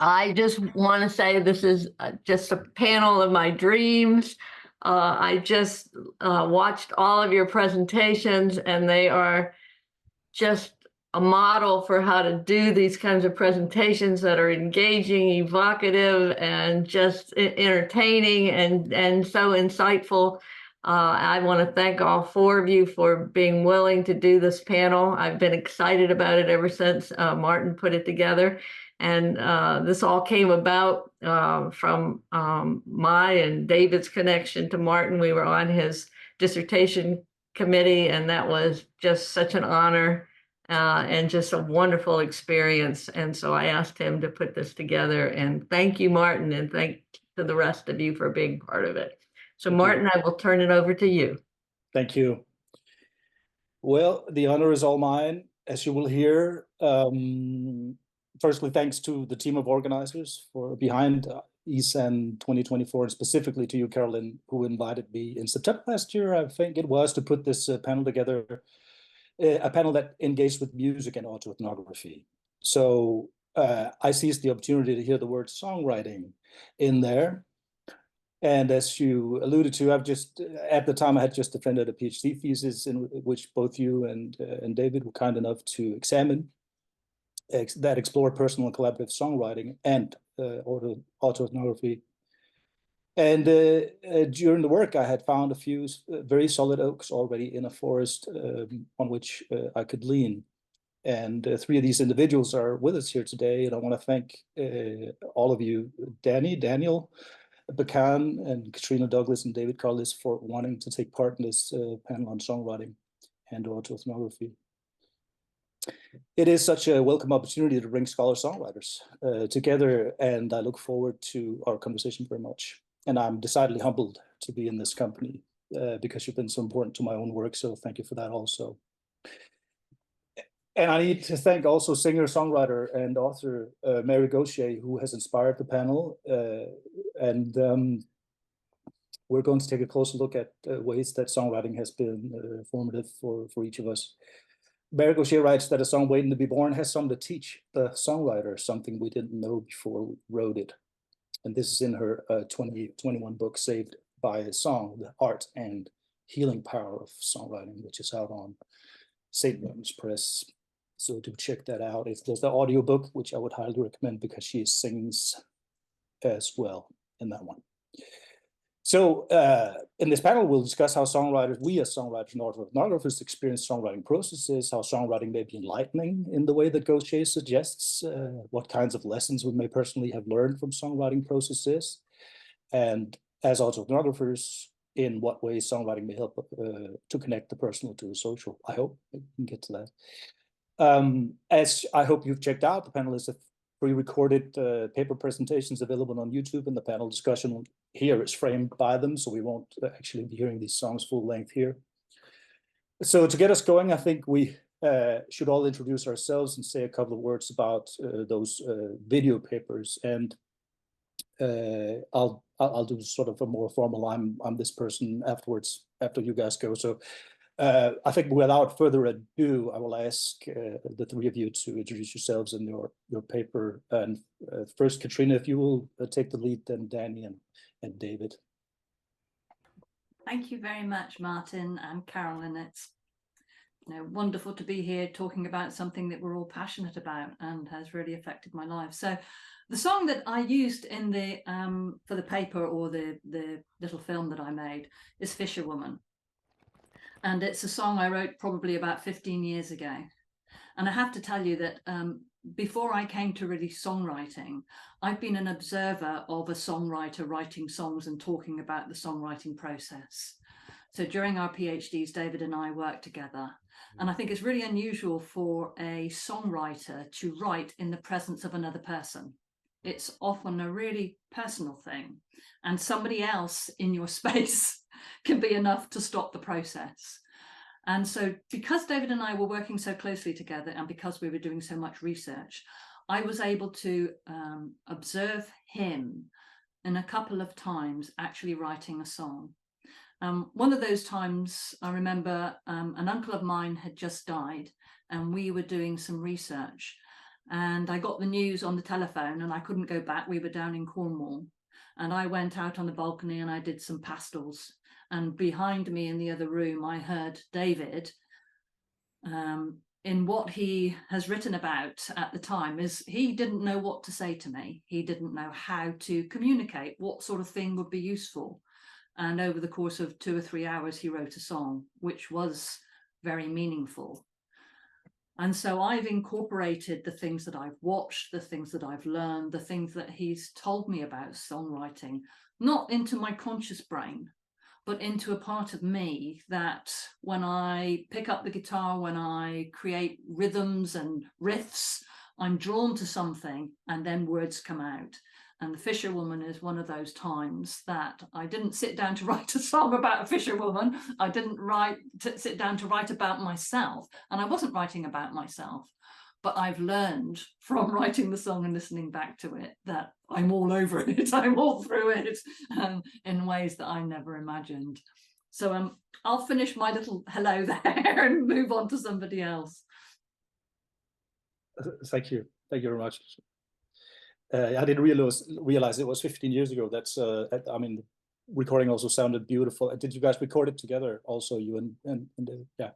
I just want to say this is just a panel of my dreams. I just watched all of your presentations, and they are just a model for how to do these kinds of presentations that are engaging, evocative, and just entertaining and so insightful. I want to thank all four of you for being willing to do this panel. I've been excited about it ever since Martin put it together. And this all came about from my and David's connection to Martin. We were on his dissertation committee, and that was just such an honor and just a wonderful experience. And so I asked him to put this together. And thank you, Martin, and thank to the rest of you for being part of it. So Martin, I will turn it over to you. Thank you. Well, the honor is all mine, as you will hear. Firstly, thanks to the team of organizers for behind ISAN 2024, and specifically to you, Carolyn, who invited me in September last year, I think it was, to put this panel together, a panel that engaged with music and autoethnography. So I seized the opportunity to hear the word songwriting in there. And as you alluded to, at the time I had just defended a PhD thesis in which both you and David were kind enough to examine that explored personal and collaborative songwriting and autoethnography. And during the work, I had found a few very solid oaks already in a forest on which I could lean. And three of these individuals are with us here today, and I want to thank all of you, Daniel, Bakan, and Kitrina, Douglas, and David Carless, for wanting to take part in this panel on songwriting and autoethnography. It is such a welcome opportunity to bring scholar-songwriters together, and I look forward to our conversation very much. And I'm decidedly humbled to be in this company because you've been so important to my own work, so thank you for that also. And I need to thank also singer-songwriter and author Mary Gauthier, who has inspired the panel. We're going to take a closer look at ways that songwriting has been formative for each of us. Mary Gauthier writes that a song waiting to be born has something to teach the songwriter, something we didn't know before we wrote it. And this is in her 2021 book, Saved by a Song, The Art and Healing Power of Songwriting, which is out on St. Martin's Press. So do check that out. There's the audiobook, which I would highly recommend because she sings as well in that one. So in this panel, we'll discuss how we as songwriters and autoethnographers experience songwriting processes, how songwriting may be enlightening in the way that Gauthier suggests, what kinds of lessons we may personally have learned from songwriting processes, and as autoethnographers, in what ways songwriting may help to connect the personal to the social. I hope we can get to that. As I hope you've checked out, the panelists have pre-recorded paper presentations available on YouTube, and the panel discussion here is framed by them, so we won't actually be hearing these songs full length here. So to get us going, I think we should all introduce ourselves and say a couple of words about those video papers. And I'll do sort of a more formal I'm this person afterwards, after you guys go. So I think without further ado, I will ask the three of you to introduce yourselves and your paper. And first, Kitrina, if you will take the lead, then Danny and David. Thank you very much, Martin and Carolyn. It's wonderful to be here talking about something that we're all passionate about and has really affected my life. So the song that I used in the for the paper, or the little film that I made, is Fisherwoman. And it's a song I wrote probably about 15 years ago. And I have to tell you that before I came to really songwriting, I've been an observer of a songwriter writing songs and talking about the songwriting process. So during our PhDs, David and I worked together. And I think it's really unusual for a songwriter to write in the presence of another person. It's often a really personal thing, and somebody else in your space can be enough to stop the process. And so because David and I were working so closely together, and because we were doing so much research, I was able to observe him in a couple of times actually writing a song. One of those times, I remember an uncle of mine had just died, and we were doing some research. And I got the news on the telephone and I couldn't go back. We were down in Cornwall. And I went out on the balcony and I did some pastels. And behind me in the other room, I heard David. In what he has written about at the time is he didn't know what to say to me. He didn't know how to communicate, what sort of thing would be useful. And over the course of 2 or 3 hours, he wrote a song, which was very meaningful. And so I've incorporated the things that I've watched, the things that I've learned, the things that he's told me about songwriting, not into my conscious brain, but into a part of me that when I pick up the guitar, when I create rhythms and riffs, I'm drawn to something and then words come out. And the Fisherwoman is one of those times that I didn't sit down to write a song about a fisherwoman. I didn't sit down to write about myself. And I wasn't writing about myself. But I've learned from writing the song and listening back to it that I'm all over it. I'm all through it in ways that I never imagined. So I'll finish my little hello there and move on to somebody else. Thank you. Thank you very much. I didn't realize it was 15 years ago. That's, I mean, the recording also sounded beautiful. Did you guys record it together also, you and yeah?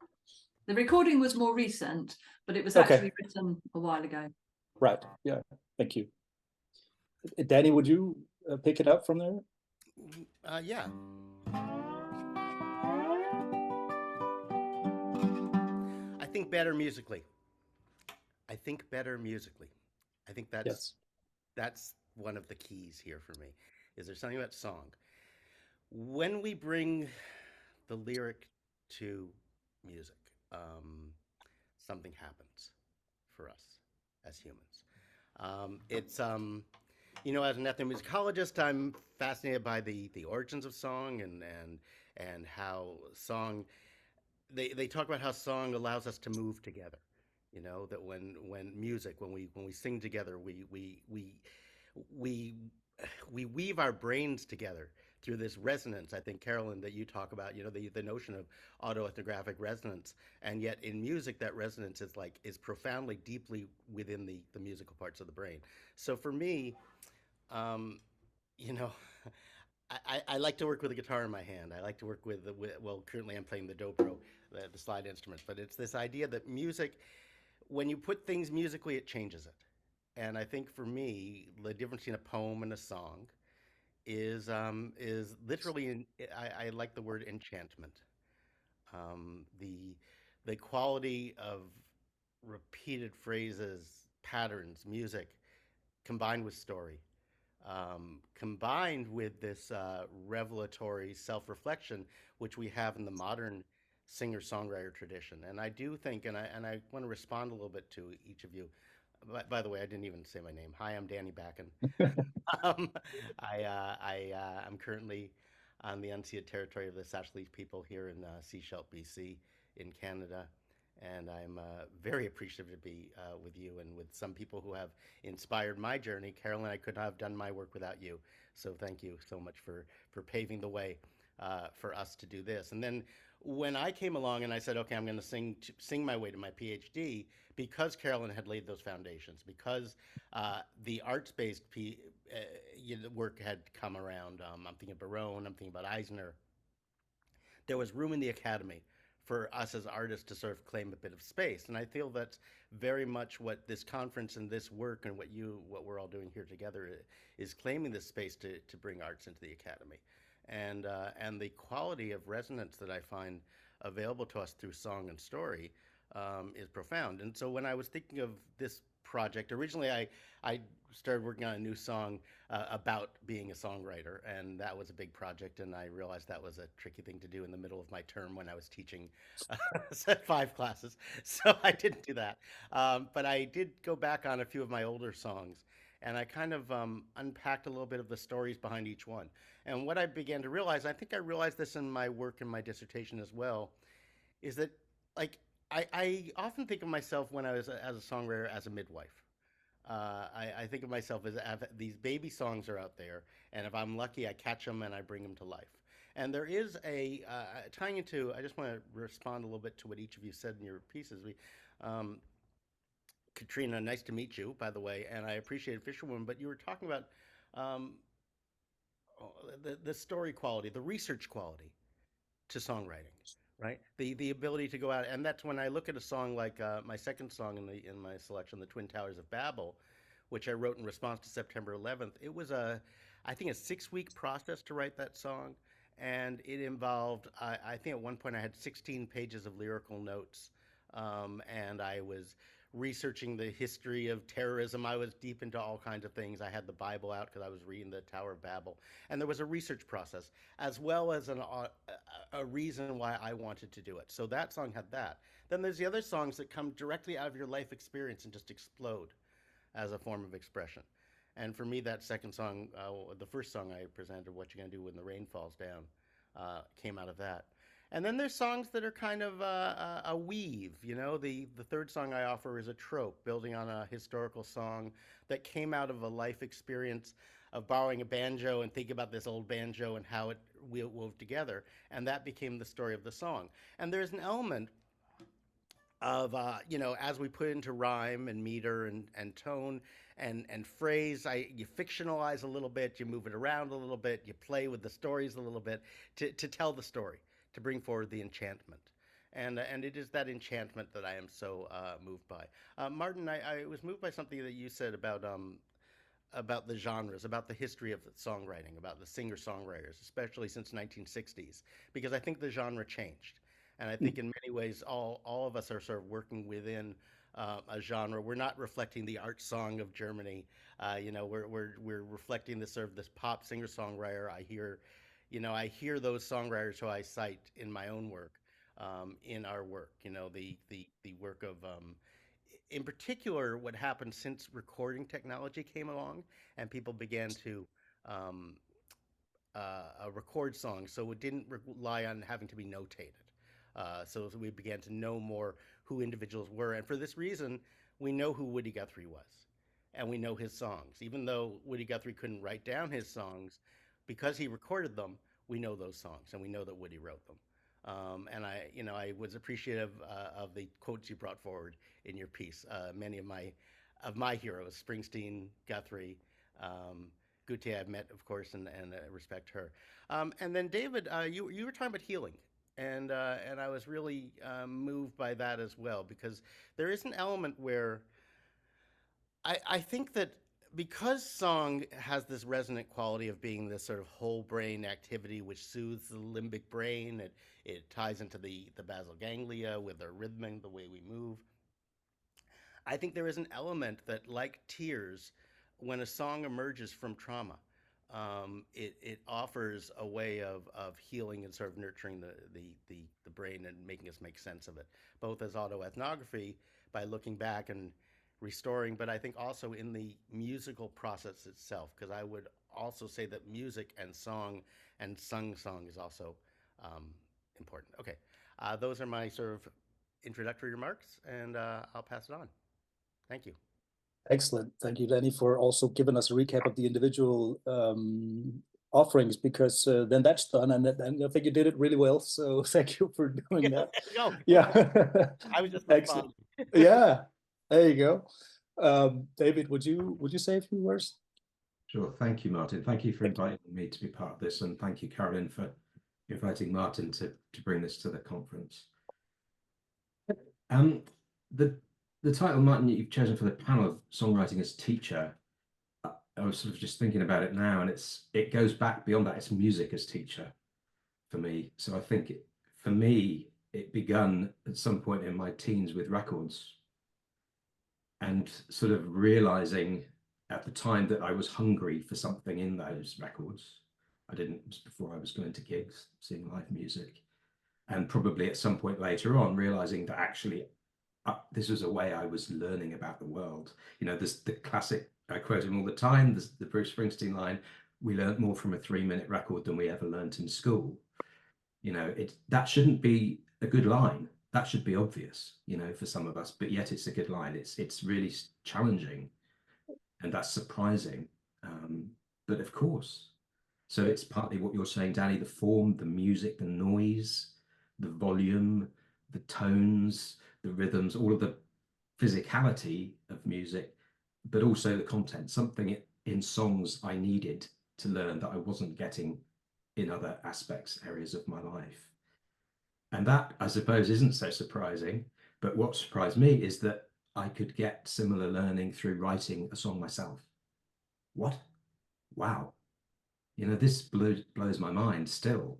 The recording was more recent, but it was actually written a while ago. Right, yeah, thank you. Danny, would you pick it up from there? Yeah. I think better musically. I think better musically. I think that's one of the keys here for me. Is there something about song? When we bring the lyric to music, something happens for us as humans. It's you know, as an ethnomusicologist, I'm fascinated by the origins of song and how song. They talk about how song allows us to move together. You know, that when music, when we sing together, we weave our brains together through this resonance. I think, Carolyn, that you talk about, you know, the notion of autoethnographic resonance, and yet in music that resonance is profoundly, deeply within the musical parts of the brain. So for me, you know, I like to work with a guitar in my hand. I like to work with well, currently I'm playing the dobro, the slide instruments, but it's this idea that music, when you put things musically, it changes it. And I think for me, the difference between a poem and a song is literally, I like the word enchantment. The quality of repeated phrases, patterns, music, combined with story, combined with this revelatory self-reflection, which we have in the modern singer-songwriter tradition. And I do think, and I want to respond a little bit to each of you. By the way, I didn't even say my name. Hi, I'm Danny Bakan. I'm currently on the unceded territory of the Sasquatch people here in Sechelt, BC, in Canada. And I'm very appreciative to be with you and with some people who have inspired my journey. Carolyn, I could not have done my work without you. So thank you so much for paving the way for us to do this. And then when I came along and I said, okay, I'm going to sing my way to my PhD, because Carolyn had laid those foundations, because the arts-based work had come around. I'm thinking of Barone, I'm thinking about Eisner. There was room in the academy for us as artists to sort of claim a bit of space. And I feel that's very much what this conference and this work and what we're all doing here together is claiming this space to bring arts into the academy. And the quality of resonance that I find available to us through song and story is profound. And so when I was thinking of this project, originally I started working on a new song about being a songwriter, and that was a big project, and I realized that was a tricky thing to do in the middle of my term when I was teaching 5 classes, so I didn't do that. But I did go back on a few of my older songs, and I kind of unpacked a little bit of the stories behind each one. And what I began to realize, I think I realized this in my work in my dissertation as well, is that like I often think of myself when I was as a songwriter as a midwife. I think of myself as these baby songs are out there, and if I'm lucky, I catch them and I bring them to life. And there is tying into, I just want to respond a little bit to what each of you said in your pieces. Kitrina, nice to meet you, by the way, and I appreciate Fisherwoman, but you were talking about um, the story quality, the research quality to songwriting, right? The ability to go out, and that's when I look at a song like my second song in my selection, "The Twin Towers of Babel," which I wrote in response to September 11th. It was I think, a 6-week process to write that song, and it involved, I think at one point I had 16 pages of lyrical notes, and I was researching the history of terrorism. I was deep into all kinds of things. I had the Bible out because I was reading the Tower of Babel, and there was a research process as well as a reason why I wanted to do it. So that song had that. Then there's the other songs that come directly out of your life experience and just explode as a form of expression. And for me, that second song, the first song I presented, "What You Gonna Do When the Rain Falls Down," came out of that. And then there's songs that are kind of a weave. You know, the third song I offer is a trope, building on a historical song that came out of a life experience of borrowing a banjo and thinking about this old banjo and how it wove together. And that became the story of the song. And there's an element of, you know, as we put into rhyme and meter and tone and phrase, you fictionalize a little bit, you move it around a little bit, you play with the stories a little bit to tell the story, to bring forward the enchantment. And it is that enchantment that I am so moved by. Martin, I was moved by something that you said about the genres, about the history of songwriting, about the singer-songwriters, especially since 1960s, because I think the genre changed. And I think in many ways, all of us are sort of working within a genre. We're not reflecting the art song of Germany. You know, we're reflecting this sort of this pop singer-songwriter. I hear those songwriters who I cite in my own work, in our work. You know, the work of in particular, what happened since recording technology came along and people began to record songs, so it didn't rely on having to be notated. So we began to know more who individuals were. And for this reason, we know who Woody Guthrie was. And we know his songs. Even though Woody Guthrie couldn't write down his songs, because he recorded them, we know those songs. And we know that Woody wrote them. And I was appreciative of the quotes you brought forward in your piece. Many of my heroes, Springsteen, Guthrie, Gauthier, I've met, of course, and respect her. And then David, you were talking about healing. And I was really moved by that as well, because there is an element where I think that because song has this resonant quality of being this sort of whole brain activity which soothes the limbic brain, it ties into the basal ganglia with our rhythm, the way we move. I think there is an element that, like tears, when a song emerges from trauma, it offers a way of healing and sort of nurturing the brain and making us make sense of it, both as autoethnography by looking back and restoring, but I think also in the musical process itself, because I would also say that music and song and sung song is also important. Okay, those are my sort of introductory remarks, and I'll pass it on. Thank you. Excellent. Thank you, Danny, for also giving us a recap of the individual offerings, because then that's done, and I think you did it really well. So thank you for doing that. Yeah. I was just excellent. Yeah, there you go. David, would you say a few words? Sure. Thank you, Martin. Thank you for inviting me to be part of this, and thank you, Carolyn, for inviting Martin to bring this to the conference. The title, Martin, you've chosen for the panel of Songwriting as Teacher, I was sort of just thinking about it now, and it goes back beyond that. It's music as teacher for me. So I think for me, it begun at some point in my teens with records, and sort of realizing at the time that I was hungry for something in those records. Before I was going to gigs, seeing live music, and probably at some point later on, realizing that actually this was a way I was learning about the world. You know, there's the classic, I quote him all the time, the Bruce Springsteen line, "We learned more from a 3-minute record than we ever learned in school." You know, that shouldn't be a good line. That should be obvious, you know, for some of us, but yet it's a good line. It's really challenging, and that's surprising. But of course, so it's partly what you're saying, Danny, the form, the music, the noise, the volume, the tones, the rhythms, all of the physicality of music, but also the content, something in songs I needed to learn that I wasn't getting in other areas of my life. And that, I suppose, isn't so surprising, but what surprised me is that I could get similar learning through writing a song myself. What? Wow. You know, this blows my mind still.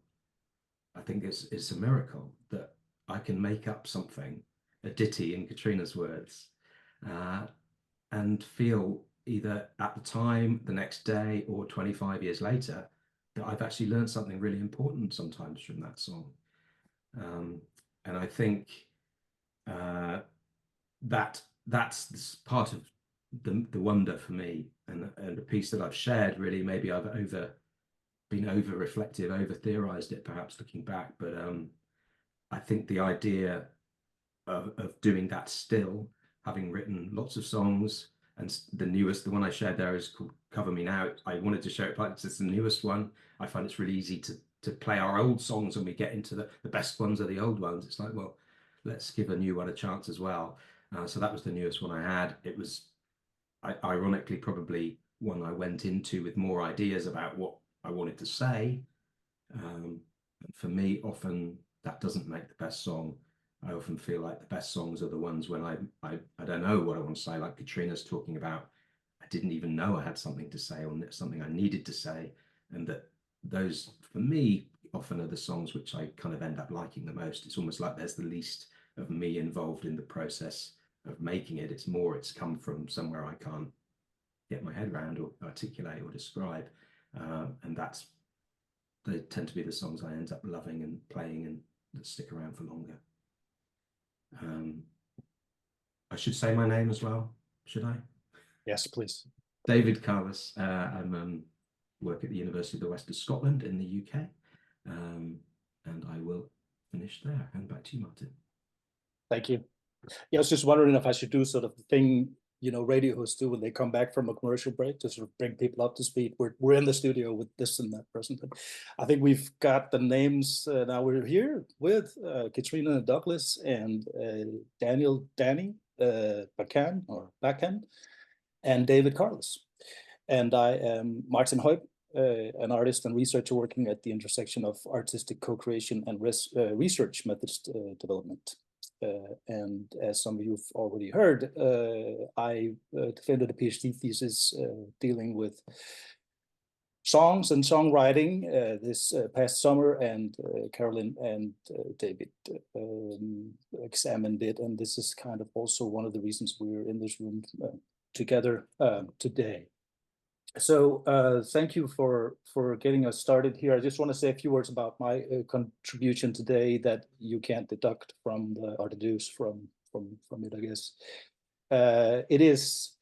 I think it's a miracle that I can make up something, a ditty in Kitrina's words, and feel either at the time, the next day, or 25 years later, that I've actually learned something really important sometimes from that song. And I think that's part of the wonder for me, and a piece that I've shared. Really, maybe I've been over reflective, over theorized it, perhaps looking back. But I think the idea of doing that still, having written lots of songs, and the one I shared there is called Cover Me Now. I wanted to share it because it's the newest one. I find it's really easy to play our old songs when we get into the best ones are the old ones. It's like, well, let's give a new one a chance as well. So that was the newest one I had. It was ironically probably one I went into with more ideas about what I wanted to say. And for me, often that doesn't make the best song. I often feel like the best songs are the ones when I don't know what I want to say, like Kitrina's talking about. I didn't even know I had something to say, or something I needed to say. And that those, for me, often are the songs which I kind of end up liking the most. It's almost like there's the least of me involved in the process of making it. It's come from somewhere I can't get my head around or articulate or describe. And they tend to be the songs I end up loving and playing and that stick around for longer. I should say my name as well, should I? Yes, please. David Carless. I'm work at the University of the West of Scotland in the UK, and I will finish there. Hand back to you, Martin. Thank you. Yeah, I was just wondering if I should do sort of the thing, you know, radio hosts do when they come back from a commercial break to sort of bring people up to speed. We're in the studio with this and that person, but I think we've got the names now. We're here with Kitrina Douglas and Danny Bakan, and David Carless. And I am Martin Høybye, an artist and researcher working at the intersection of artistic co-creation and research methods development. And as some of you have already heard, I defended a PhD thesis dealing with songs and songwriting this past summer, and Carolyn and David examined it. And this is kind of also one of the reasons we're in this room together today. So thank you for getting us started here. I just want to say a few words about my contribution today that you can't deduct from or deduce from it, I guess. It is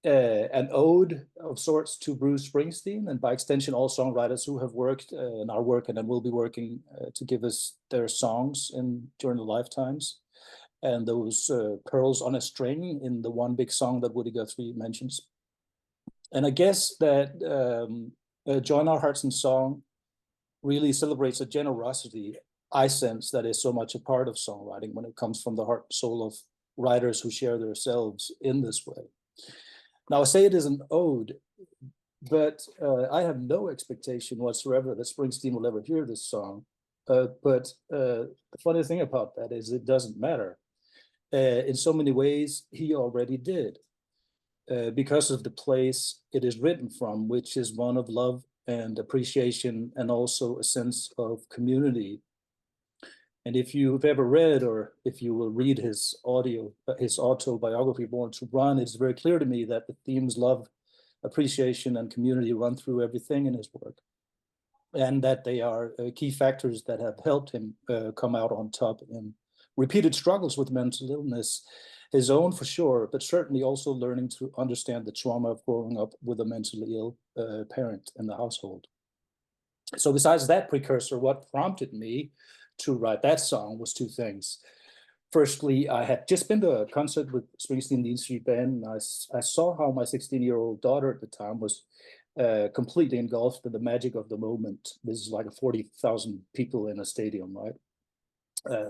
an ode of sorts to Bruce Springsteen, and by extension all songwriters who have worked and are working and will be working to give us their songs during their lifetimes. And those pearls on a string in the one big song that Woody Guthrie mentions. And I guess that Join Our Hearts in Song really celebrates a generosity, I sense, that is so much a part of songwriting when it comes from the heart and soul of writers who share themselves in this way. Now, I say it is an ode, but I have no expectation whatsoever that Springsteen will ever hear this song. But the funny thing about that is it doesn't matter. In so many ways, he already did. Because of the place it is written from, which is one of love and appreciation, and also a sense of community. And if you've ever read, or if you will read his autobiography, Born to Run, it's very clear to me that the themes love, appreciation, and community run through everything in his work, and that they are key factors that have helped him come out on top in repeated struggles with mental illness, his own for sure, but certainly also learning to understand the trauma of growing up with a mentally ill parent in the household. So besides that precursor, what prompted me to write that song was two things. Firstly, I had just been to a concert with Springsteen Dean Street Band, and I saw how my 16-year-old daughter at the time was completely engulfed in the magic of the moment. This is like 40,000 people in a stadium, right?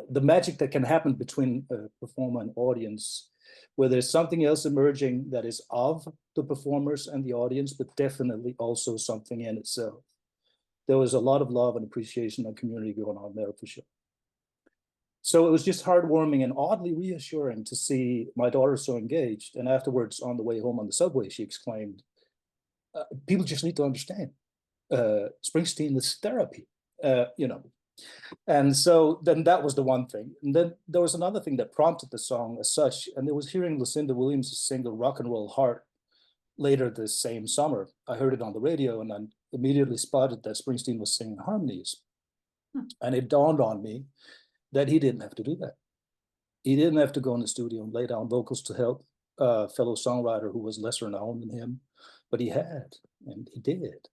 The magic that can happen between a performer and audience where there's something else emerging that is of the performers and the audience, but definitely also something in itself. There was a lot of love and appreciation and community going on there for sure. So it was just heartwarming and oddly reassuring to see my daughter so engaged. And afterwards, on the way home on the subway, she exclaimed, people just need to understand. Springsteen is therapy, you know. And so then that was the one thing. And then there was another thing that prompted the song as such, and it was hearing Lucinda Williams sing the Rock and Roll Heart later this same summer. I heard it on the radio and I immediately spotted that Springsteen was singing harmonies. And it dawned on me that he didn't have to do that. He didn't have to go in the studio and lay down vocals to help a fellow songwriter who was lesser known than him, but he had, and he did.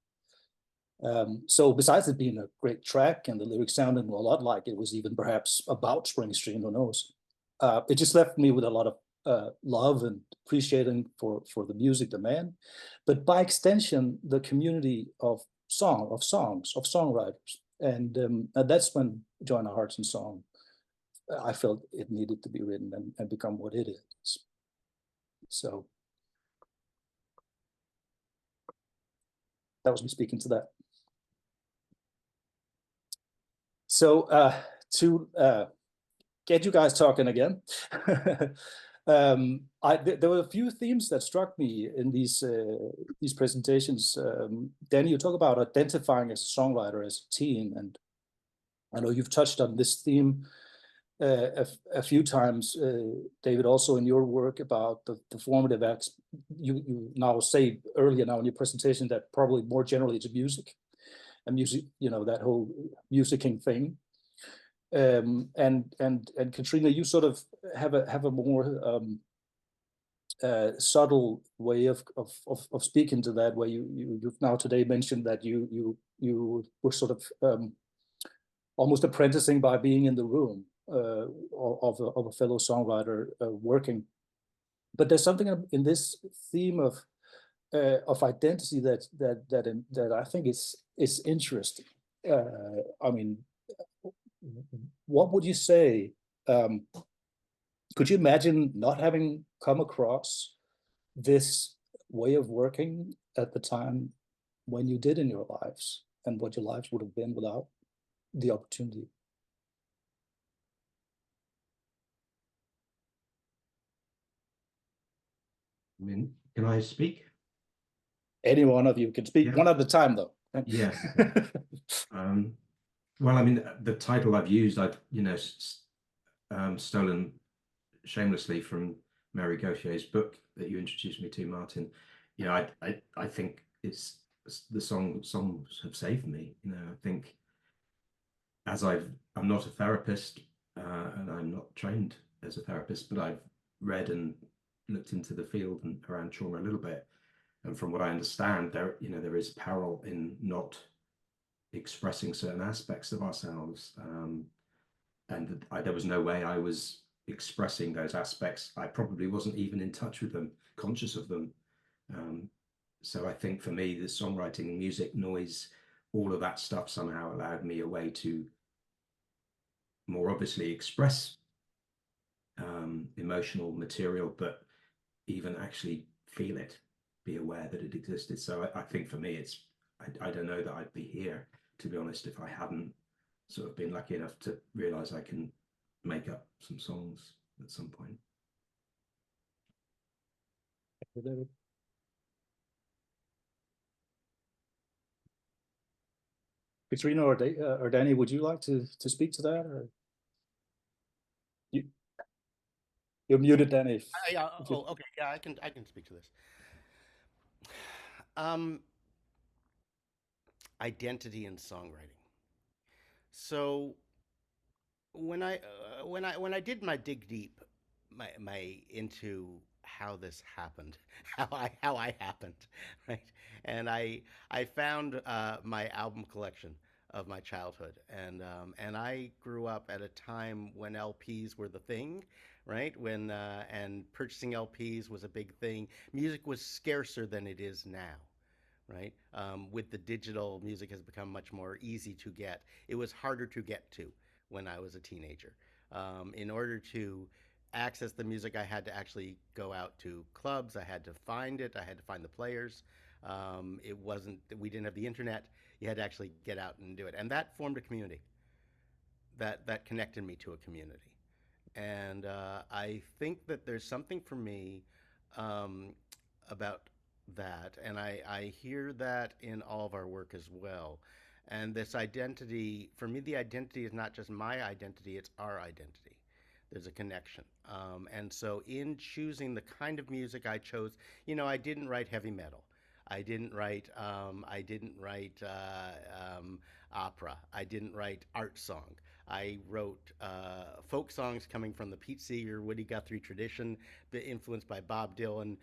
So besides it being a great track and the lyrics sounding a lot like it was even perhaps about Springsteen, who knows, it just left me with a lot of love and appreciating for the music, the man, but by extension, the community of songwriters. And that's when Join Our Hearts and Song, I felt it needed to be written and become what it is. So that was me speaking to that. So to get you guys talking again, there were a few themes that struck me in these presentations. Danny, you talk about identifying as a songwriter, as a team, and I know you've touched on this theme a few times, David, also in your work about the formative acts. You now say earlier now in your presentation that probably more generally it's music, and music, you know, that whole musicking thing. And Kitrina, you sort of have a more subtle way of speaking to that, where you've now today mentioned that you were sort of almost apprenticing by being in the room of a fellow songwriter working. But there's something in this theme of identity that I think is interesting. I mean, what would you say? Could you imagine not having come across this way of working at the time when you did in your lives, and what your lives would have been without the opportunity? I mean, can I speak? Any one of you can speak, Yeah. one at a time, though. Yeah. Well, I mean, the title I've used, I've stolen shamelessly from Mary Gauthier's book that you introduced me to, Martin. You know, I think it's the songs have saved me. You know, I think as I'm not a therapist and I'm not trained as a therapist, but I've read and looked into the field and around trauma a little bit, and from what I understand, there is peril in not expressing certain aspects of ourselves, and there was no way I was expressing those aspects. I probably wasn't even in touch with them, conscious of them. So I think for me, the songwriting, music, noise, all of that stuff somehow allowed me a way to more obviously express emotional material, but even actually feel it, be aware that it existed. So I think for me, I don't know that I'd be here, to be honest, if I hadn't sort of been lucky enough to realize I can make up some songs at some point. Kitrina or Danny, would you like to speak to that? Or you're muted, Danny. Yeah. Oh, okay. Yeah, I can speak to this. Identity and songwriting. So when I did my dig deep, my into how this happened, how I happened, right? And I found my album collection of my childhood, and I grew up at a time when LPs were the thing, right? When and purchasing LPs was a big thing. Music was scarcer than it is now, right? With the digital, music has become much more easy to get. It was harder to get to when I was a teenager. In order to access the music, I had to actually go out to clubs. I had to find it. I had to find the players. It wasn't, we didn't have the internet. You had to actually get out and do it. And that formed a community. That connected me to a community. And I think that there's something for me about that. And I hear that in all of our work as well. And this identity, for me, the identity is not just my identity, it's our identity. There's a connection. And so in choosing the kind of music I chose, you know, I didn't write heavy metal. I didn't write opera. I didn't write art song. I wrote folk songs coming from the Pete Seeger, Woody Guthrie tradition, influenced by Bob Dylan,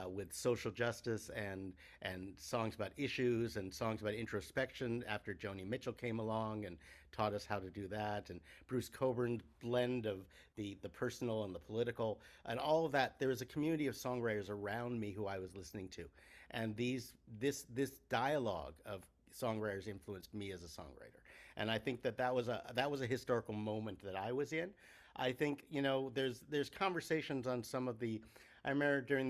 with social justice and songs about issues and songs about introspection after Joni Mitchell came along and taught us how to do that, and Bruce Coburn's blend of the personal and the political, and all of that. There was a community of songwriters around me who I was listening to, and this dialogue of songwriters influenced me as a songwriter. And I think that was a historical moment that I was in. I think, you know, there's conversations on some of the, I remember during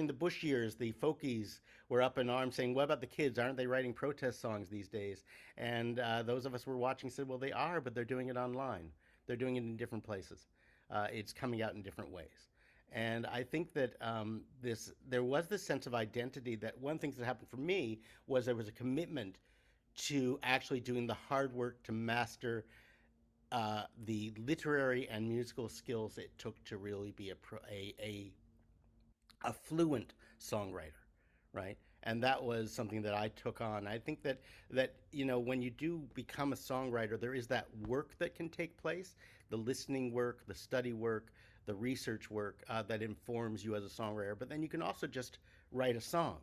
the Bush years, the folkies were up in arms saying, what about the kids? Aren't they writing protest songs these days? And those of us who were watching said, well, they are, but they're doing it online. They're doing it in different places. It's coming out in different ways. And I think that there was this sense of identity that one thing that happened for me was there was a commitment to actually doing the hard work to master the literary and musical skills it took to really be a fluent songwriter, right? And that was something that I took on. I think that you know, when you do become a songwriter, there is that work that can take place, the listening work, the study work, the research work that informs you as a songwriter. But then you can also just write a song,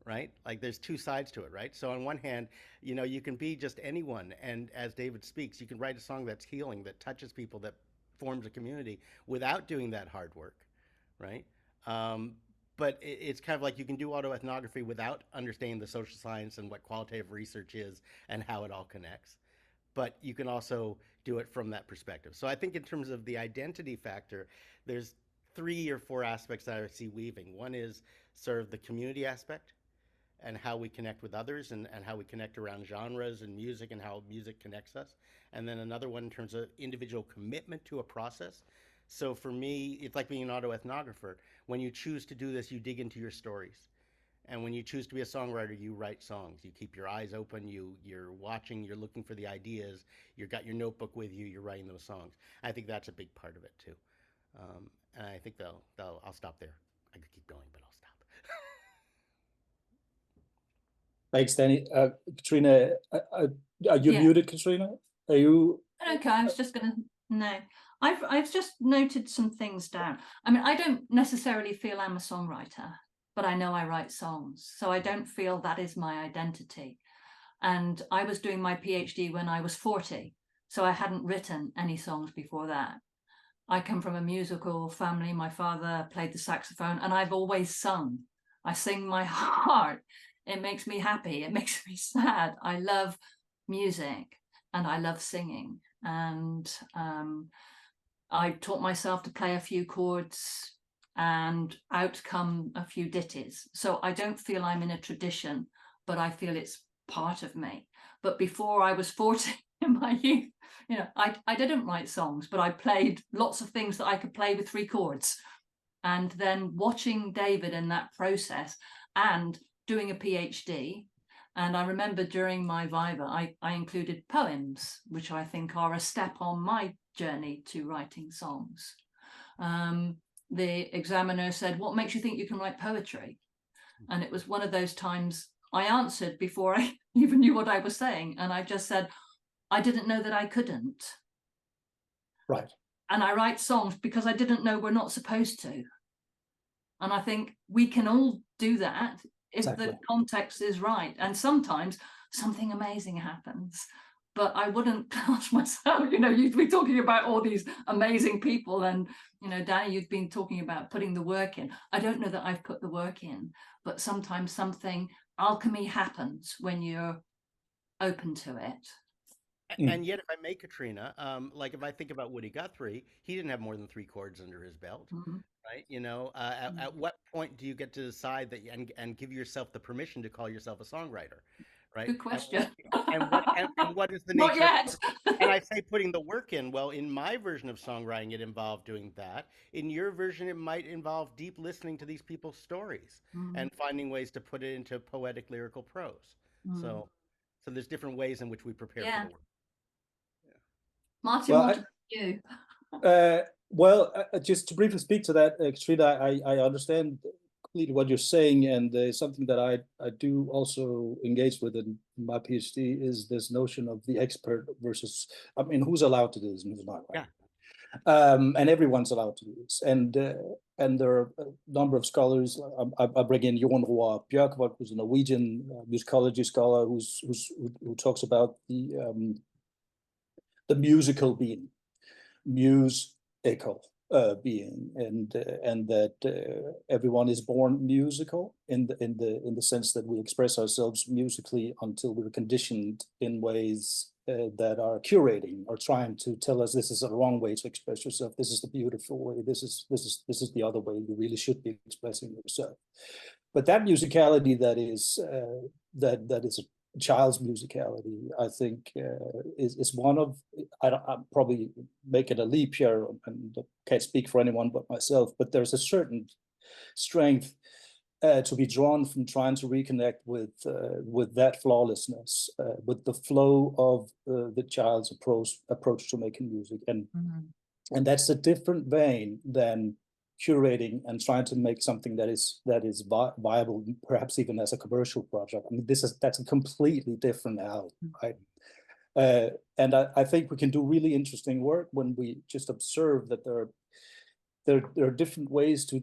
right? Like there's two sides to it, right? So on one hand, you know, you can be just anyone, and as David speaks, you can write a song that's healing, that touches people, that forms a community without doing that hard work, right? But it's kind of like you can do autoethnography without understanding the social science and what qualitative research is and how it all connects. But you can also do it from that perspective. So I think in terms of the identity factor, there's 3 or 4 aspects that I see weaving. One is sort of the community aspect and how we connect with others, and how we connect around genres and music and how music connects us. And then another one in terms of individual commitment to a process. So for me, it's like being an autoethnographer. When you choose to do this, you dig into your stories. And when you choose to be a songwriter, you write songs. You keep your eyes open, you're watching, you're looking for the ideas, you've got your notebook with you, you're writing those songs. I think that's a big part of it too. And I think I'll stop there. I could keep going, but I'll stop. Thanks, Danny. Kitrina, are you muted, Kitrina? Are you? Okay, I was just going to, no. I've just noted some things down. I mean, I don't necessarily feel I'm a songwriter, but I know I write songs. So I don't feel that is my identity. And I was doing my PhD when I was 40. So I hadn't written any songs before that. I come from a musical family. My father played the saxophone, and I've always sung. I sing my heart. It makes me happy. It makes me sad. I love music and I love singing. And I taught myself to play a few chords, and out come a few ditties. So I don't feel I'm in a tradition, but I feel it's part of me. But before I was 40 in my youth, you know, I didn't write songs, but I played lots of things that I could play with 3 chords. And then watching David in that process and doing a PhD. And I remember during my Viva, I included poems, which I think are a step on my journey to writing songs. The examiner said, what makes you think you can write poetry? And it was one of those times I answered before I even knew what I was saying. And I just said, I didn't know that I couldn't. Right. And I write songs because I didn't know we're not supposed to. And I think we can all do that if Exactly. the context is right. And sometimes something amazing happens. But I wouldn't class myself, you know, you'd be talking about all these amazing people. And, you know, Danny, you've been talking about putting the work in. I don't know that I've put the work in, but sometimes alchemy happens when you're open to it. And yet, if I may, Kitrina, like if I think about Woody Guthrie, he didn't have more than 3 chords under his belt, right? You know, at what point do you get to decide that and give yourself the permission to call yourself a songwriter, right? Good question. And what is the Not nature? yet. And I say putting the work in. Well, in my version of songwriting, it involved doing that. In your version, it might involve deep listening to these people's stories and finding ways to put it into poetic lyrical prose. So there's different ways in which we prepare for the work. Martin, Well, what about you? Just to briefly speak to that, Kitrina, I understand completely what you're saying, and something that I do also engage with in my PhD is this notion of the expert versus, I mean, who's allowed to do this and who's not, right? And everyone's allowed to do this, and there are a number of scholars. I bring in Jon Roar Bjørkvold, who's a Norwegian musicology scholar, who talks about the musical being, musical being, and that everyone is born musical in the sense that we express ourselves musically until we're conditioned in ways that are curating or trying to tell us this is a wrong way to express yourself. This is the beautiful way. This is the other way. You really should be expressing yourself. But that musicality that is a child's musicality, I think, is one of, I'm probably making a leap here and can't speak for anyone but myself, but there's a certain strength to be drawn from trying to reconnect with that flawlessness, with the flow of the child's approach to making music, and that's a different vein than curating and trying to make something that is viable, perhaps even as a commercial project. I mean, that's a completely different alley, right? And I think we can do really interesting work when we just observe that there are different ways to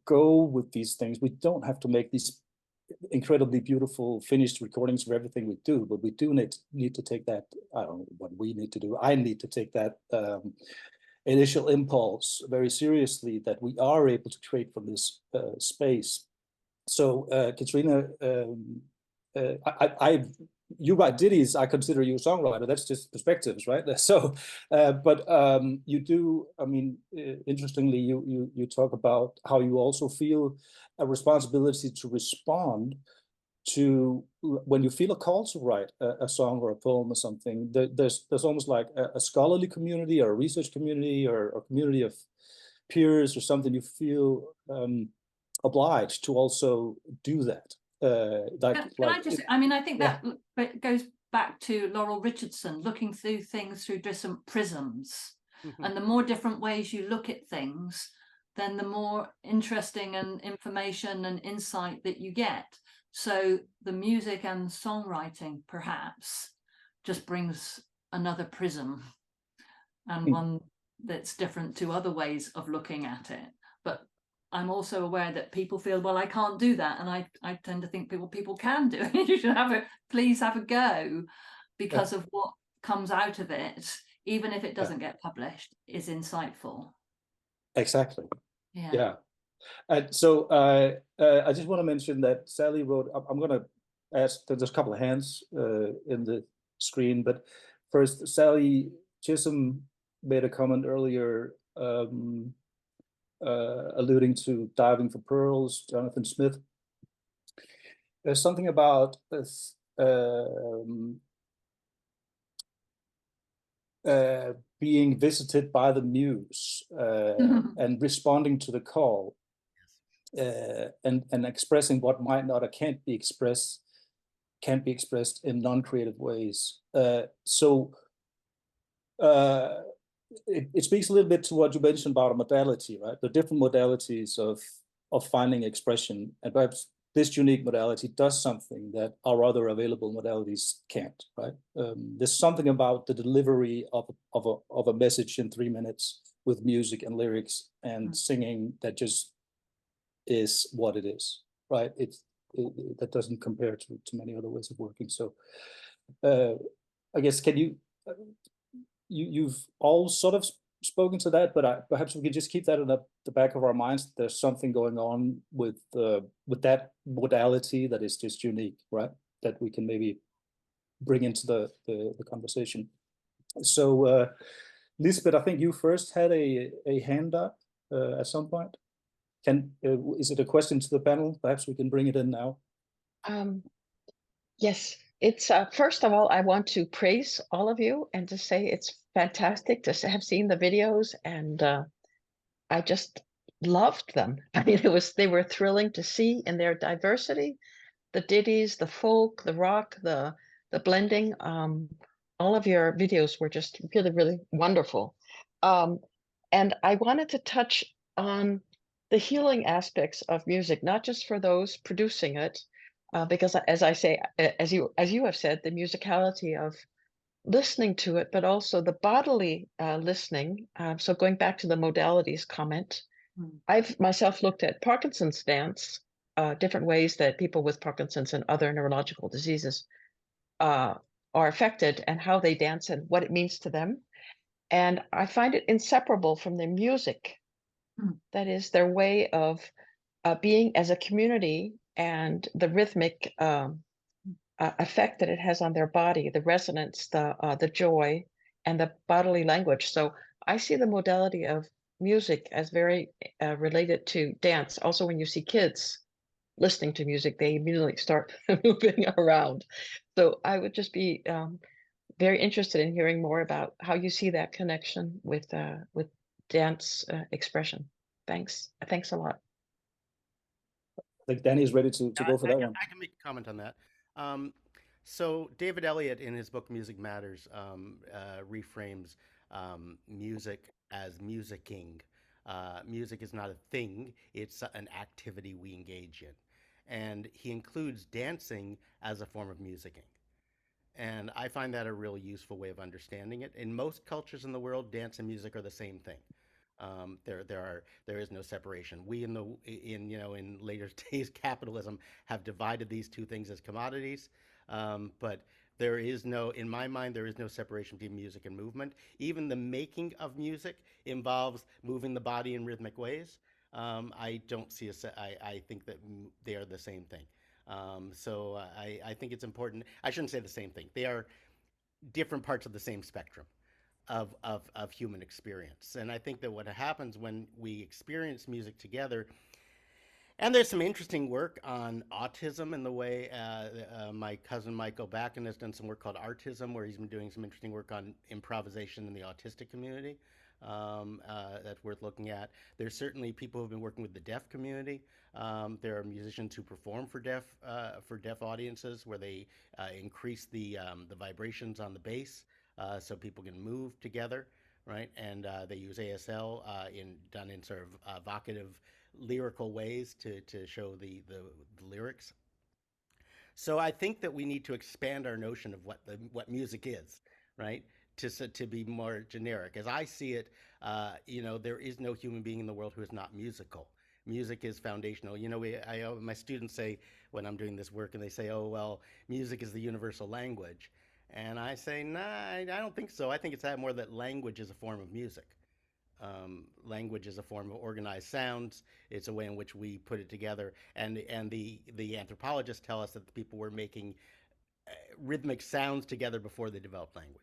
go with these things. We don't have to make these incredibly beautiful finished recordings for everything we do, but we do need to take that. I don't know what we need to do. I need to take that initial impulse very seriously, that we are able to create from this space. So Kitrina, you write ditties, I consider you a songwriter. That's just perspectives, right? So, but you do, I mean, interestingly, you talk about how you also feel a responsibility to respond to when you feel a call to write a song or a poem or something. There's almost like a scholarly community or a research community or a community of peers or something. You feel obliged to also do that. I mean, I think that goes back to Laurel Richardson, looking through things through different prisms. And the more different ways you look at things, then the more interesting and information and insight that you get. So the music and songwriting perhaps just brings another prism, and one that's different to other ways of looking at it. But I'm also aware that people feel, well, I can't do that. And I tend to think people can do it. You should please have a go, because of what comes out of it, even if it doesn't get published, is insightful. Exactly. Yeah. So I just want to mention that Sally wrote, I'm going to ask, there's a couple of hands in the screen, but first, Sally Chisholm made a comment earlier alluding to Diving for Pearls, Jonathan Smith. There's something about this, being visited by the muse and responding to the call, and expressing what might not or can't be expressed in non-creative ways. It speaks a little bit to what you mentioned about a modality, right? The different modalities of finding expression, and perhaps this unique modality does something that our other available modalities can't, right? There's something about the delivery of a message in 3 minutes with music and lyrics and singing that just is what it is, right? That doesn't compare to many other ways of working. So I guess, can you've all sort of spoken to that, but perhaps we could just keep that in the back of our minds. There's something going on with that modality that is just unique, right? That we can maybe bring into the conversation. So, Lisbeth, I think you first had a hand up at some point. Is it a question to the panel? Perhaps we can bring it in now. Yes, it's first of all, I want to praise all of you and to say it's fantastic to have seen the videos, and I just loved them. I mean, they were thrilling to see in their diversity, the ditties, the folk, the rock, the blending. All of your videos were just really, really wonderful. And I wanted to touch on the healing aspects of music, not just for those producing it, because as I say, as you have said, the musicality of listening to it, but also the bodily listening. So going back to the modalities comment, I've myself looked at Parkinson's dance, different ways that people with Parkinson's and other neurological diseases are affected, and how they dance and what it means to them. And I find it inseparable from their music. That is their way of being as a community, and the rhythmic effect that it has on their body, the resonance, the joy, and the bodily language. So I see the modality of music as very related to dance. Also, when you see kids listening to music, they immediately start moving around. So I would just be very interested in hearing more about how you see that connection with dance expression. Thanks a lot. I think Danny is ready to go for that one. I can make a comment on that. So David Elliott, in his book Music Matters, reframes music as musicking. Music is not a thing, it's an activity we engage in. And he includes dancing as a form of musicking. And I find that a really useful way of understanding it. In most cultures in the world, dance and music are the same thing. There is no separation. We in later days capitalism have divided these two things as commodities, but there is no, in my mind, there is no separation between music and movement. Even the making of music involves moving the body in rhythmic ways. I don't see I think that they are the same thing. So I think it's important. I shouldn't say the same thing. They are different parts of the same spectrum of human experience. And I think that what happens when we experience music together, and there's some interesting work on autism in the way my cousin Michael Bakan has done some work called Artism, where he's been doing some interesting work on improvisation in the autistic community. That's worth looking at. There's certainly people who've been working with the deaf community. There are musicians who perform for deaf audiences, where they increase the vibrations on the bass so people can move together, right? And they use ASL done in sort of evocative, lyrical ways to show the lyrics. So I think that we need to expand our notion of what music is, right? To be more generic. As I see it, there is no human being in the world who is not musical. Music is foundational. My students say when I'm doing this work, and they say, "Oh, well, music is the universal language," and I say, "Nah, I don't think so. I think it's more that language is a form of music. Language is a form of organized sounds. It's a way in which we put it together." And the anthropologists tell us that the people were making rhythmic sounds together before they developed language.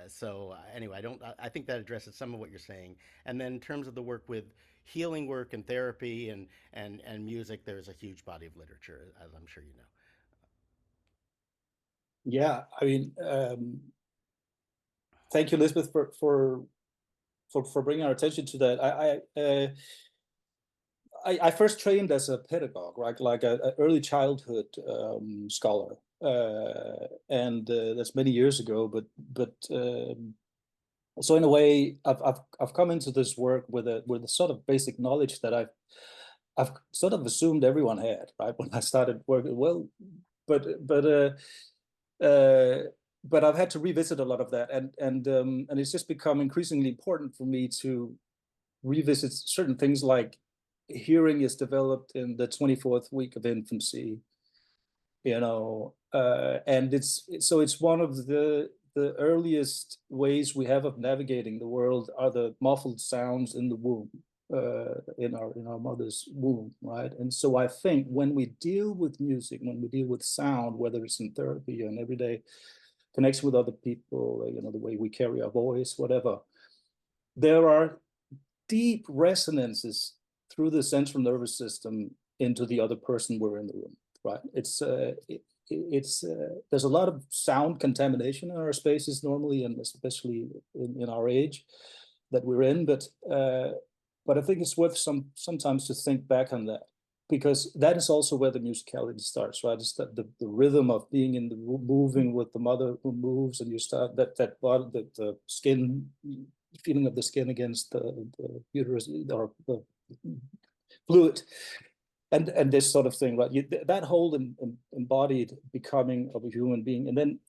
So anyway, I think that addresses some of what you're saying. And then in terms of the work with healing work and therapy and music, there's a huge body of literature, as I'm sure you know. Yeah, I mean, thank you, Elizabeth, for bringing our attention to that. I first trained as a pedagogue, right, like an early childhood scholar, and that's many years ago. But so in a way, I've come into this work with a sort of basic knowledge that I've sort of assumed everyone had, right, when I started working. Well, but I've had to revisit a lot of that, and it's just become increasingly important for me to revisit certain things, like hearing is developed in the 24th week of infancy, and it's one of the earliest ways we have of navigating the world are the muffled sounds in the womb, in our mother's womb, right? And so I think when we deal with music, when we deal with sound, whether it's in therapy or in everyday connection with other people, you know, the way we carry our voice, whatever. There are deep resonances through the central nervous system into the other person we're in the room, right? There's a lot of sound contamination in our spaces normally, and especially in our age that we're in. But I think it's worth sometimes to think back on that, because that is also where the musicality starts, right? It's that the rhythm of being in the moving with the mother who moves, and you start that body, the skin, feeling of the skin against the uterus or the fluid, and this sort of thing, right? That whole embodied becoming of a human being, and then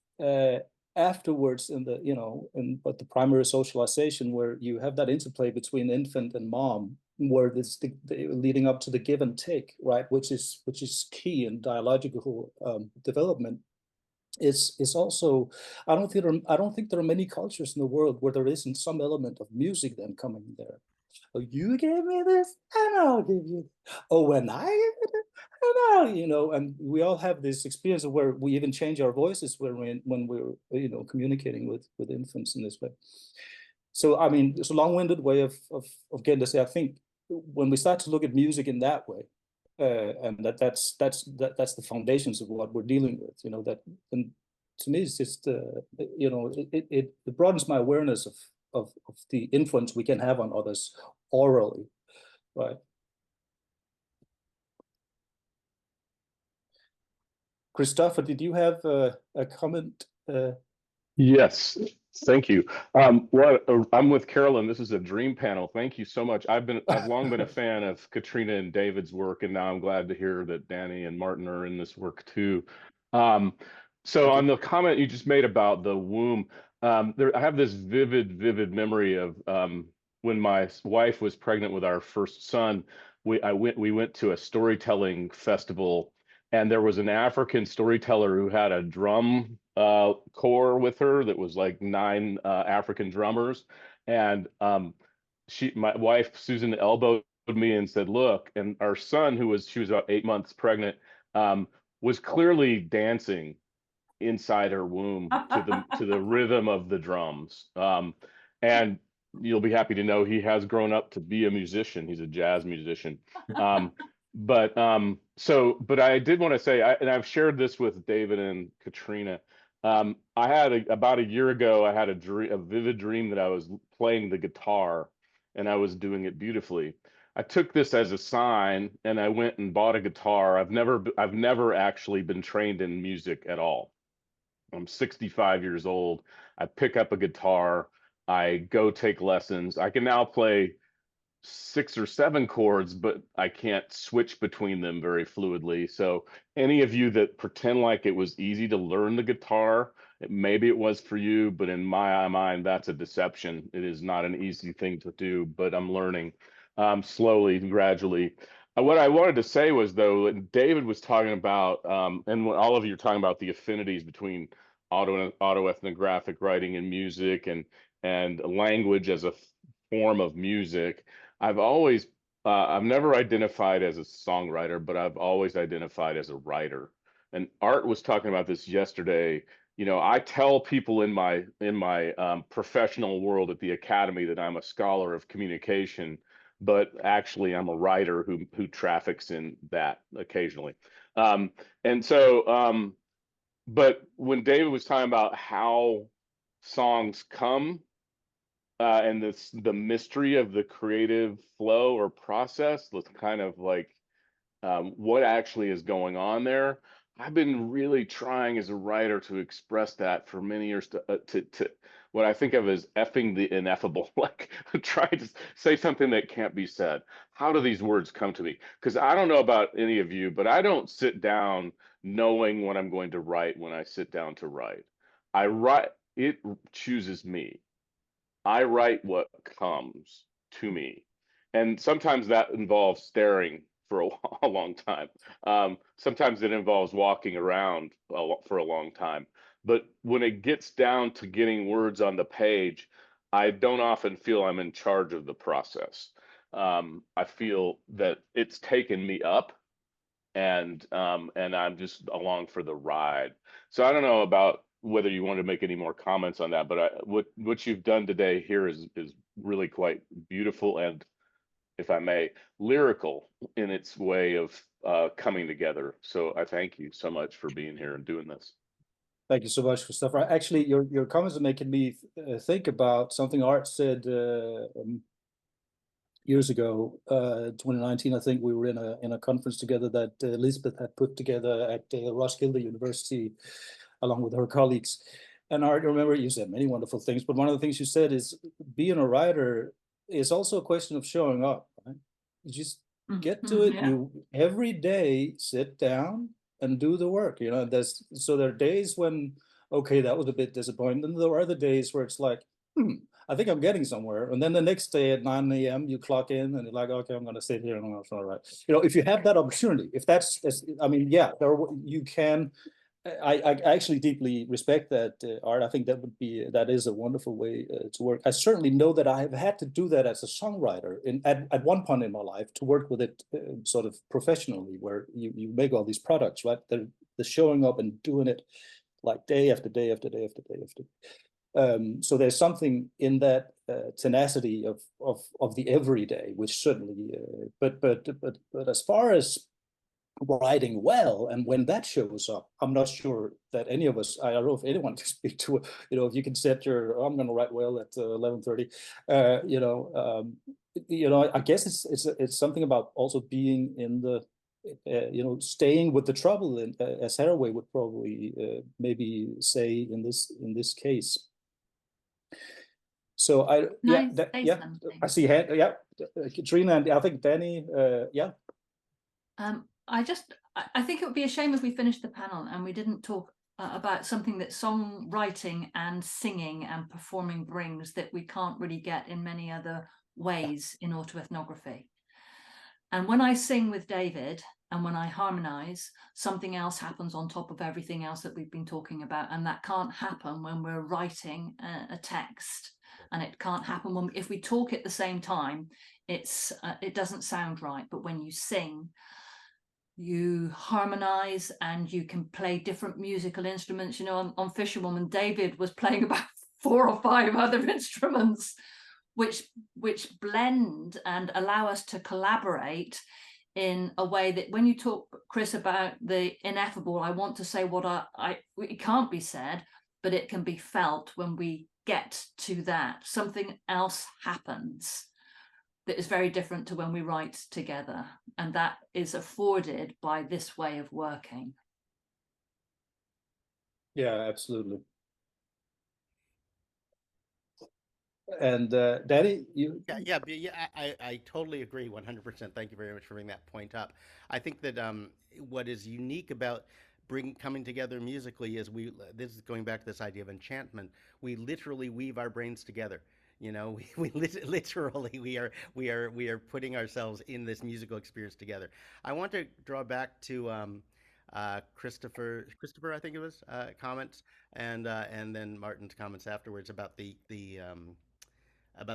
afterwards in the, you know, but the primary socialization, where you have that interplay between infant and mom, where this leading up to the give and take, right, which is key in dialogical development. It's also, I don't think there are many cultures in the world where there isn't some element of music then coming there. Oh, you gave me this, and I'll give you. Oh, when I give it, and I'll, you know, and we all have this experience of where we even change our voices when we're, you know, communicating with infants in this way. So I mean, it's a long-winded way of getting to say, I think when we start to look at music in that way, and that's the foundations of what we're dealing with, you know, that, and to me it's just you know, it broadens my awareness of the influence we can have on others orally, right? Christopher, did you have a comment? Yes, thank you. Well, I'm with Carolyn. This is a dream panel. Thank you so much. I've long been a fan of Kitrina and David's work, and now I'm glad to hear that Danny and Martin are in this work too. So on the comment you just made about the womb, I have this vivid memory of when my wife was pregnant with our first son. We went to a storytelling festival, and there was an African storyteller who had a drum corps with her that was like 9 African drummers, and my wife Susan elbowed me and said, "Look," and our son, she was about 8 months pregnant, was clearly dancing inside her womb to the rhythm of the drums, and you'll be happy to know he has grown up to be a musician. He's a jazz musician. But I did want to say, and I've shared this with David and Kitrina. I had about a year ago, I had a vivid dream that I was playing the guitar, and I was doing it beautifully. I took this as a sign, and I went and bought a guitar. I've never actually been trained in music at all. I'm 65 years old. I pick up a guitar. I go take lessons. I can now play 6 or 7 chords, but I can't switch between them very fluidly. So any of you that pretend like it was easy to learn the guitar, maybe it was for you, but in my mind, that's a deception. It is not an easy thing to do, but I'm learning slowly, gradually. What I wanted to say was, though, David was talking about, and when all of you are talking about the affinities between autoethnographic writing and music, and language as a form of music. I've never identified as a songwriter, but I've always identified as a writer. And Art was talking about this yesterday. You know, I tell people in my professional world at the academy that I'm a scholar of communication, but actually I'm a writer who traffics in that occasionally. But when David was talking about how songs come, and the mystery of the creative flow or process, was kind of like what actually is going on there. I've been really trying as a writer to express that for many years, to what I think of as effing the ineffable, like trying to say something that can't be said. How do these words come to me? Because I don't know about any of you, but I don't sit down knowing what I'm going to write when I sit down to write. I write, it chooses me. I write what comes to me. And sometimes that involves staring for a long time. Sometimes it involves walking around for a long time. But when it gets down to getting words on the page, I don't often feel I'm in charge of the process. I feel that it's taken me up, and I'm just along for the ride. So I don't know about whether you want to make any more comments on that, but what you've done today here is really quite beautiful and, if I may, lyrical in its way of coming together. So I thank you so much for being here and doing this. Thank you so much, Christopher. Actually, your comments are making me think about something Art said years ago, 2019. I think we were in a conference together that Elizabeth had put together at Roskilde University, along with her colleagues. And Art, remember, you said many wonderful things, but one of the things you said is being a writer is also a question of showing up. Right? You just get to it. Yeah. You every day sit down and do the work. You know, there are days when, okay, that was a bit disappointing. And there are other days where it's like, I think I'm getting somewhere. And then the next day at 9 a.m. you clock in and you're like, okay, I'm going to sit here and I'm going to try to write. You know, if you have that opportunity, if that's I mean, yeah, you can. I actually deeply respect that, Art. I think that is a wonderful way to work. I certainly know that I have had to do that as a songwriter at one point in my life, to work with it sort of professionally, where you make all these products, right? The showing up and doing it like day after day after day after day after day. So there's something in that tenacity of the everyday, which certainly. But as far as writing well, and when that shows up, I'm not sure that any of us, I don't know if anyone can speak to, you know, if you can set your, I'm going to write well at 11:30, I guess it's something about also being in the, staying with the trouble, and as Haraway would probably maybe say in this case. So I see, Kitrina, and I think Danny, I think it would be a shame if we finished the panel and we didn't talk about something that songwriting and singing and performing brings that we can't really get in many other ways in autoethnography. And when I sing with David and when I harmonize, something else happens on top of everything else that we've been talking about. And that can't happen when we're writing a text. And it can't happen if we talk at the same time. It doesn't sound right. But when you sing, you harmonize and you can play different musical instruments. You know, on Fisherwoman, David was playing about 4 or 5 other instruments, which blend and allow us to collaborate in a way that when you talk, Chris, about the ineffable, I want to say what it can't be said, but it can be felt when we get to that. Something else happens that is very different to when we write together. And that is afforded by this way of working. Yeah, absolutely. And Danny, you? Yeah, I totally agree 100%. Thank you very much for bringing that point up. I think that what is unique about coming together musically is this is going back to this idea of enchantment. We literally weave our brains together. You know, we literally we are putting ourselves in this musical experience together. I want to draw back to Christopher, I think it was, comments, and then Martin's comments afterwards about the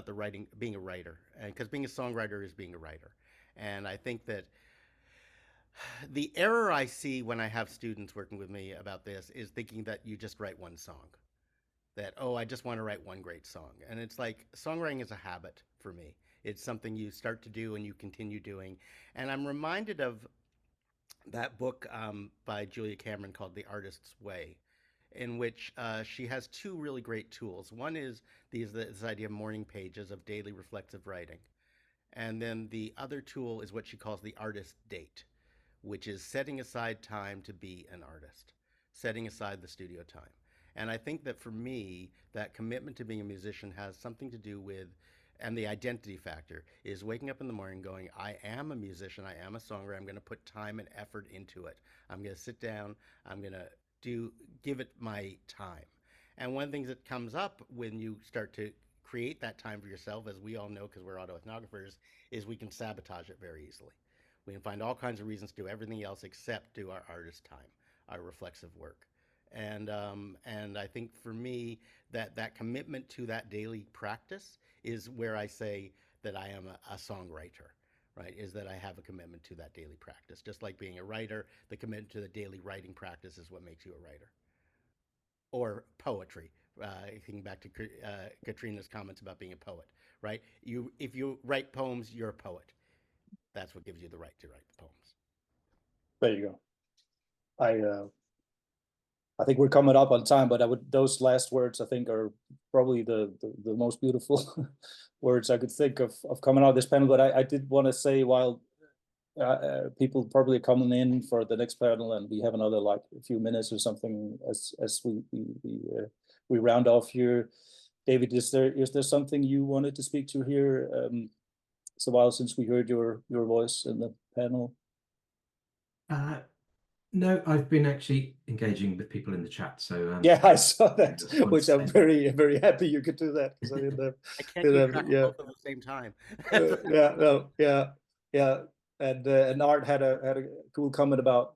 writing, being a writer, and because being a songwriter is being a writer. And I think that the error I see when I have students working with me about this is thinking that you just write one song. That, oh, I just want to write one great song. And it's like, songwriting is a habit for me. It's something you start to do and you continue doing. And I'm reminded of that book by Julia Cameron called The Artist's Way, in which she has 2 really great tools. One is this idea of morning pages of daily reflexive writing. And then the other tool is what she calls the artist date, which is setting aside time to be an artist, setting aside the studio time. And I think that for me, that commitment to being a musician has something to do with, and the identity factor is waking up in the morning going, I am a musician, I am a songwriter, I'm going to put time and effort into it. I'm going to sit down, I'm going to give it my time. And one of the things that comes up when you start to create that time for yourself, as we all know because we're autoethnographers, is we can sabotage it very easily. We can find all kinds of reasons to do everything else except do our artist time, our reflexive work. And I think for me, that commitment to that daily practice is where I say that I am a songwriter, right? Is that I have a commitment to that daily practice. Just like being a writer, the commitment to the daily writing practice is what makes you a writer. or poetry. Thinking back to Kitrina's comments about being a poet, right? If you write poems, you're a poet. That's what gives you the right to write the poems. There you go. I think we're coming up on time, but those last words I think are probably the most beautiful words I could think of coming out of this panel. But I did want to say, while people probably coming in for the next panel, and we have another like a few minutes or something as we round off here. David, is there something you wanted to speak to here? It's a while since we heard your voice in the panel. No, I've been actually engaging with people in the chat. So yeah, I saw that, which I'm say. very happy you could do that, because I didn't have. I can't keep track of both at the same time. Yeah. And Art had a cool comment about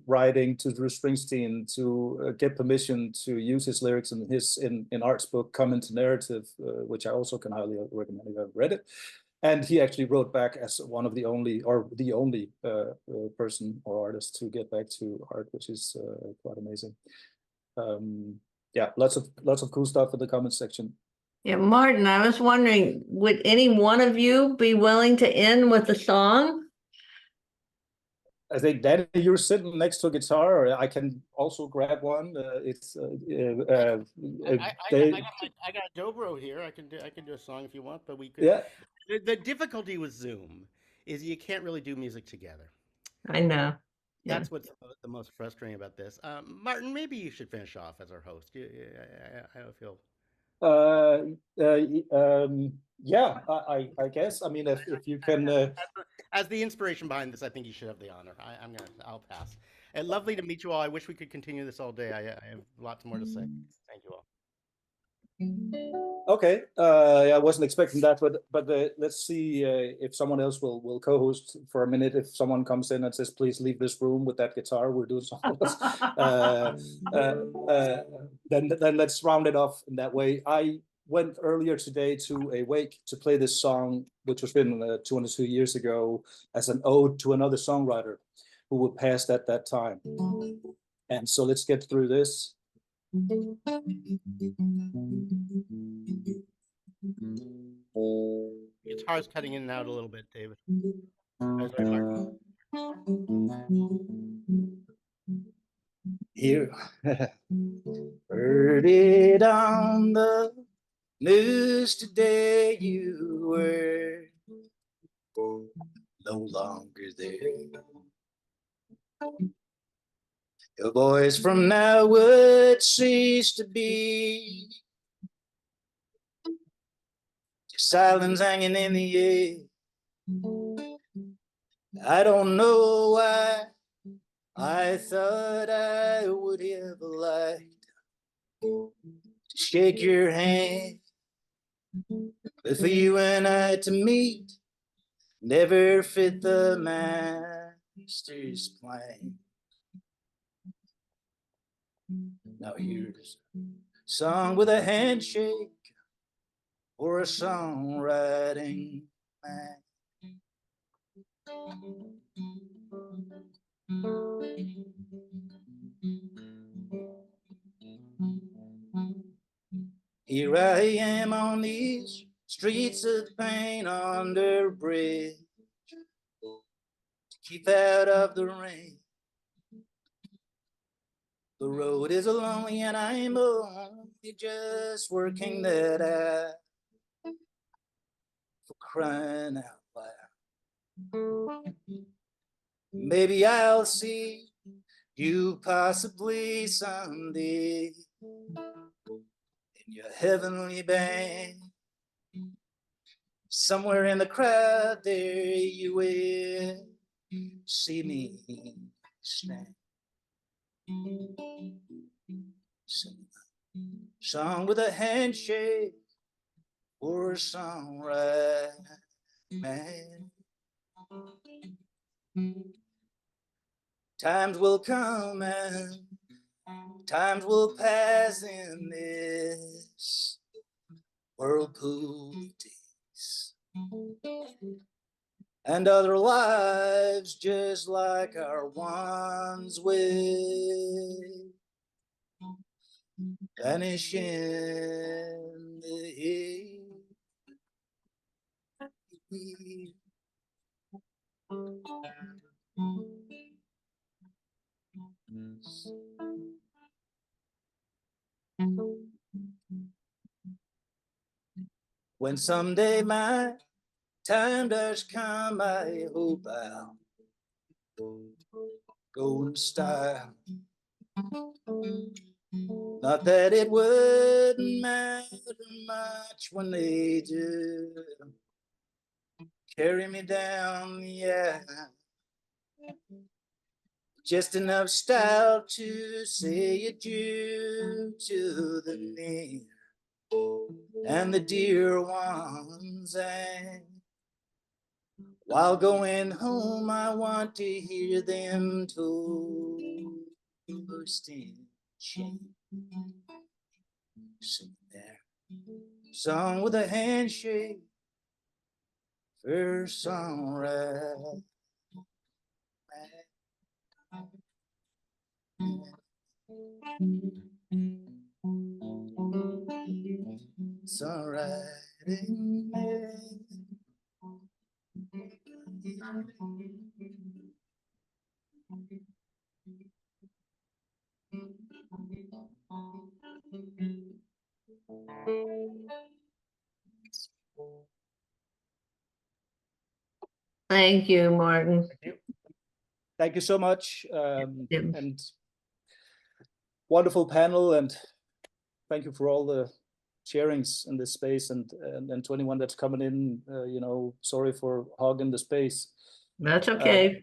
writing to Drew Springsteen to get permission to use his lyrics in Art's book Come Into Narrative, which I also can highly recommend if you haven't read it. And he actually wrote back as one of the only person or artist to get back to Art, which is quite amazing. Yeah, lots of cool stuff in the comments section. Yeah, Martin, I was wondering, would any one of you be willing to end with a song? I think, Danny, you're sitting next to a guitar, or I can also grab one. I got a dobro here. I can do a song if you want, but we could. Yeah. The difficulty with Zoom is you can't really do music together. I know. That's what's the most frustrating about this. Martin, maybe you should finish off as our host. I don't feel. Yeah, I guess. I mean, if you can. As the inspiration behind this, I think you should have the honor. I'll pass. And lovely to meet you all. I wish we could continue this all day. I have lots more to say. Thank you all. Okay, I wasn't expecting that, but let's see if someone else will co-host for a minute. If someone comes in and says, "Please leave this room with that guitar," we'll do something else. Then let's round it off in that way. I went earlier today to a wake to play this song, which was written 202 years ago as an ode to another songwriter who would pass at that time. And so let's get through this. Guitar's cutting in and out a little bit, David. Here, heard it on the news today, you were no longer there. Your voice from now would cease to be. Your silence hanging in the air. I don't know why I thought I would have liked to shake your hand, but for you and I to meet never fit the master's plan. Now here's a song with a handshake or a songwriting man. Here I am on these streets of pain under a bridge to keep out of the rain. The road is lonely and I'm only just working that out, for crying out loud. Maybe I'll see you possibly someday in your heavenly band. Somewhere in the crowd there you will see me stand. Song with a handshake or a songwriter man. Times will come and times will pass in this whirlpool of days, and other lives just like our ones will vanish in the air. When someday my time does come, I hope I'll go in style. Not that it wouldn't matter much when they do carry me down the aisle. Just enough style to say adieu to the near and the dear ones. And while going home, I want to hear them toast in shame. Sing their song with a handshake for songwriting. Songwriting. Thank you, Martin. Thank you so much. Yeah. And wonderful panel, and thank you for all the sharings in this space, and 21 that's coming in. You know, sorry for hogging the space. That's okay.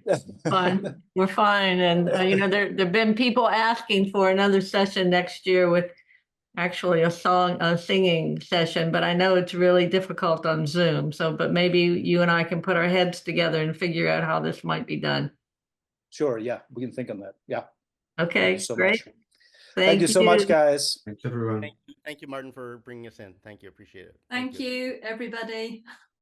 Fine. We're fine. And you know, there've been people asking for another session next year with actually a singing session, but I know it's really difficult on Zoom. So, but maybe you and I can put our heads together and figure out how this might be done. Sure, yeah, we can think on that. Yeah. Okay, Thank you so great. much. Thank you so much, guys. Thanks, everyone. Thank you, Martin, for bringing us in. Thank you. Appreciate it. Thank you, everybody.